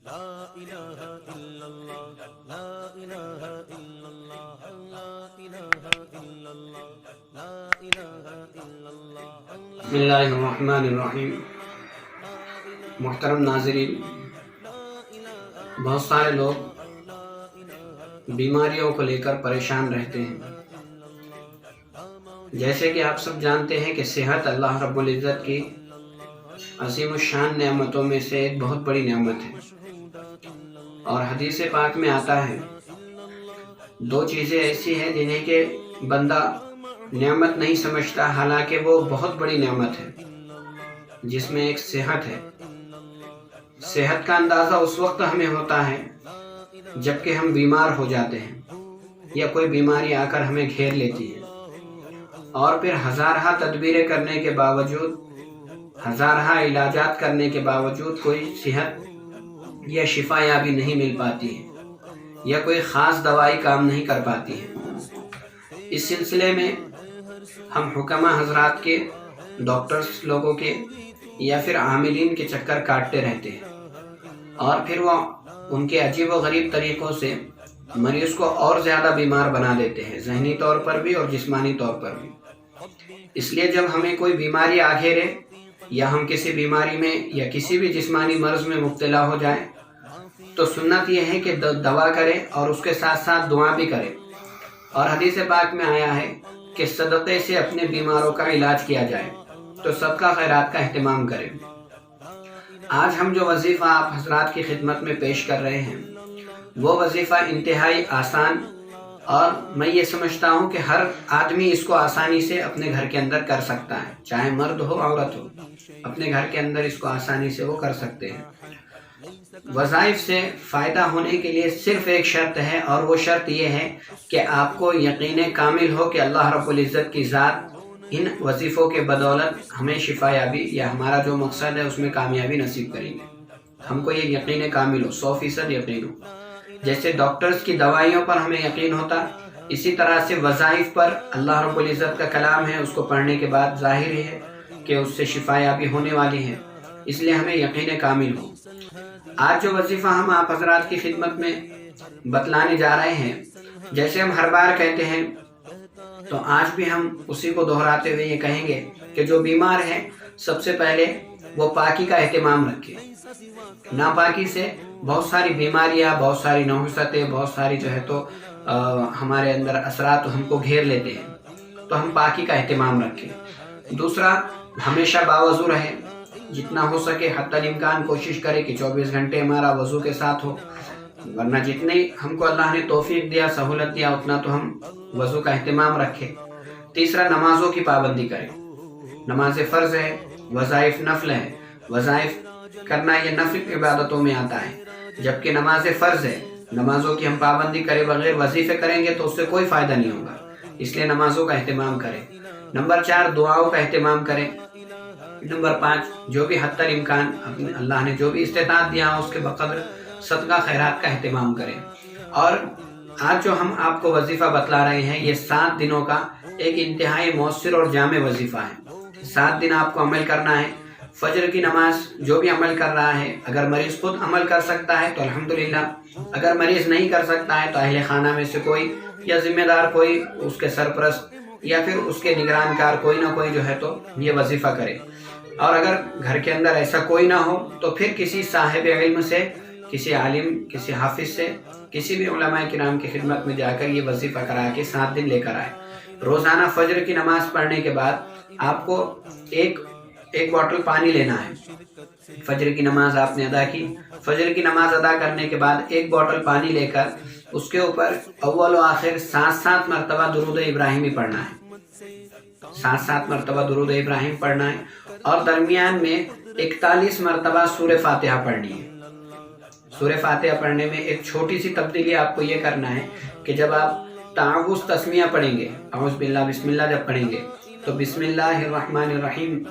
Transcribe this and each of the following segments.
بسم اللہ الرحمن الرحیم۔ محترم ناظرین، بہت سارے لوگ بیماریوں کو لے کر پریشان رہتے ہیں۔ جیسے کہ آپ سب جانتے ہیں کہ صحت اللہ رب العزت کی عظیم الشان نعمتوں میں سے ایک بہت بڑی نعمت ہے، اور حدیث پاک میں آتا ہے دو چیزیں ایسی ہیں جنہیں کہ بندہ نعمت نہیں سمجھتا، حالانکہ وہ بہت بڑی نعمت ہے، جس میں ایک صحت ہے۔ صحت کا اندازہ اس وقت ہمیں ہوتا ہے جب کہ ہم بیمار ہو جاتے ہیں یا کوئی بیماری آ کر ہمیں گھیر لیتی ہے، اور پھر ہزارہ تدبیریں کرنے کے باوجود، ہزارہ علاجات کرنے کے باوجود کوئی صحت یا شفا یابی نہیں مل پاتی ہے، یا کوئی خاص دوائی کام نہیں کر پاتی ہے۔ اس سلسلے میں ہم حکماء حضرات کے، ڈاکٹرز لوگوں کے یا پھر عاملین کے چکر کاٹتے رہتے ہیں، اور پھر وہ ان کے عجیب و غریب طریقوں سے مریض کو اور زیادہ بیمار بنا دیتے ہیں، ذہنی طور پر بھی اور جسمانی طور پر بھی۔ اس لیے جب ہمیں کوئی بیماری آ گھیرے، یا ہم کسی بیماری میں یا کسی بھی جسمانی مرض میں مبتلا ہو جائیں، تو سنت یہ ہے کہ دوا کرے اور اس کے ساتھ ساتھ دعا بھی کرے۔ اور حدیث پاک میں آیا ہے کہ صدقے سے اپنے بیماروں کا علاج کیا جائے، تو صدقہ خیرات کا اہتمام کریں۔ آج ہم جو وظیفہ آپ حضرات کی خدمت میں پیش کر رہے ہیں، وہ وظیفہ انتہائی آسان، اور میں یہ سمجھتا ہوں کہ ہر آدمی اس کو آسانی سے اپنے گھر کے اندر کر سکتا ہے، چاہے مرد ہو عورت ہو، اپنے گھر کے اندر اس کو آسانی سے وہ کر سکتے ہیں۔ وظائف سے فائدہ ہونے کے لیے صرف ایک شرط ہے، اور وہ شرط یہ ہے کہ آپ کو یقین کامل ہو کہ اللہ رب العزت کی ذات ان وظیفوں کے بدولت ہمیں شفا یابی یا ہمارا جو مقصد ہے اس میں کامیابی نصیب کریں گے۔ ہم کو یہ یقین کامل ہو، 100% یقین ہو۔ جیسے ڈاکٹرز کی دوائیوں پر ہمیں یقین ہوتا، اسی طرح سے وظائف پر اللہ رب العزت کا کلام ہے، اس کو پڑھنے کے بعد ظاہر ہے کہ اس سے شفا یابی ہونے والی ہے، اس لیے ہمیں یقین کامل ہو۔ آج جو وظیفہ ہم آپ حضرات کی خدمت میں بتلانے جا رہے ہیں، جیسے ہم ہر بار کہتے ہیں، تو آج بھی ہم اسی کو دہراتے ہوئے یہ کہیں گے کہ جو بیمار ہے سب سے پہلے وہ پاکی کا اہتمام رکھے۔ ناپاکی سے بہت ساری بیماریاں، بہت ساری نحوستیں، بہت ساری جو ہے تو ہمارے اندر اثرات ہم کو گھیر لیتے ہیں، تو ہم پاکی کا اہتمام رکھیں۔ دوسرا، ہمیشہ باوضو رہے، جتنا ہو سکے حتی الامکان کوشش کرے کہ 24 گھنٹے ہمارا وضو کے ساتھ ہو، ورنہ جتنی ہم کو اللہ نے توفیق دیا، سہولت دیا، اتنا تو ہم وضو کا اہتمام رکھیں۔ تیسرا، نمازوں کی پابندی کریں۔ نماز فرض ہے، وظائف نفل ہے، وظائف کرنا یہ نفل عبادتوں میں آتا ہے، جبکہ نماز فرض ہے، نمازوں کی ہم پابندی کرے بغیر وظیفے کریں گے تو اس سے کوئی فائدہ نہیں ہوگا، اس لیے نمازوں کا اہتمام کریں۔ نمبر 4، دعاؤں کا اہتمام کریں۔ نمبر 5، جو بھی حتی الامکان اللہ نے جو بھی استطاعت دیا اس کے بقدر صدقہ خیرات کا اہتمام کریں۔ اور آج جو ہم آپ کو وظیفہ بتلا رہے ہیں، یہ 7 دنوں کا ایک انتہائی مؤثر اور جامع وظیفہ ہے۔ 7 دن آپ کو عمل کرنا ہے۔ فجر کی نماز جو بھی عمل کر رہا ہے، اگر مریض خود عمل کر سکتا ہے تو الحمدللہ، اگر مریض نہیں کر سکتا ہے تو اہل خانہ میں سے کوئی یا ذمہ دار کوئی، اس کے سرپرست یا پھر اس کے نگران کار کوئی نہ کوئی جو ہے تو یہ وظیفہ کرے۔ اور اگر گھر کے اندر ایسا کوئی نہ ہو تو پھر کسی صاحب علم سے، کسی عالم، کسی حافظ سے، کسی بھی علماء کرام کی خدمت میں جا کر یہ وظیفہ کرا کے 7 دن لے کر آئے۔ روزانہ فجر کی نماز پڑھنے کے بعد آپ کو ایک بوتل پانی لینا ہے۔ فجر کی نماز آپ نے ادا کی، فجر کی نماز ادا کرنے کے بعد ایک بوتل پانی لے کر اس کے اوپر اول و آخر 7 مرتبہ درود ابراہیمی پڑھنا ہے۔ 7 مرتبہ درود ابراہیم پڑھنا ہے، اور درمیان میں 41 مرتبہ سورہ فاتحہ پڑھنی ہے۔ سورہ فاتحہ پڑھنے میں ایک چھوٹی سی تبدیلی آپ کو یہ کرنا ہے کہ جب آپ تعوذ تسمیہ پڑھیں گے، اعوذ باللہ بسم اللہ جب پڑھیں گے، تو بسم اللہ الرحمن الرحیم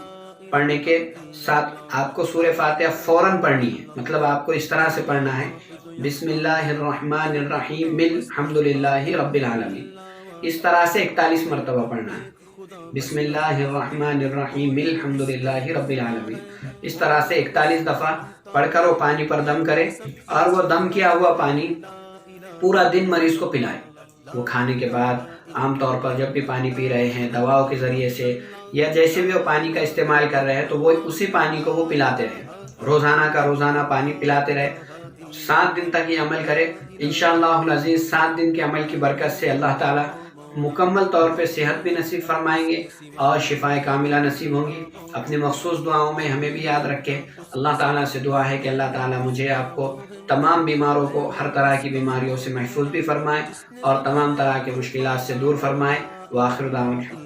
پڑھنے کے ساتھ آپ کو سورہ فاتحہ فوراً پڑھنی ہے۔ مطلب آپ کو اس طرح سے پڑھنا ہے، بسم اللہ الرحمن الرحیم الحمدللہ رب العالمین، اس طرح سے 41 مرتبہ پڑھنا ہے۔ بسم اللہ الرحمن الرحیم الحمدللہ رب العالمین، اس طرح سے 41 دفعہ پڑھ کر وہ پانی پر دم کرے اور وہ دم کیا ہوا پانی پورا دن مریض کو پلائے۔ وہ کھانے کے بعد عام طور پر جب بھی پانی پی رہے ہیں دواؤں کے ذریعے سے یا جیسے بھی وہ پانی کا استعمال کر رہے ہیں تو وہ اسی پانی کو وہ پلاتے رہے، روزانہ کا روزانہ پانی پلاتے رہے، 7 دن تک یہ عمل کرے۔ انشاءاللہ العزیز 7 دن کے عمل کی برکت سے اللہ تعالیٰ مکمل طور پہ صحت بھی نصیب فرمائیں گے اور شفائے کاملہ نصیب ہوں گی۔ اپنے مخصوص دعاؤں میں ہمیں بھی یاد رکھیں۔ اللہ تعالیٰ سے دعا ہے کہ اللہ تعالیٰ مجھے آپ کو تمام بیماروں کو ہر طرح کی بیماریوں سے محفوظ بھی فرمائے اور تمام طرح کے مشکلات سے دور فرمائے۔ وآخر دعوانا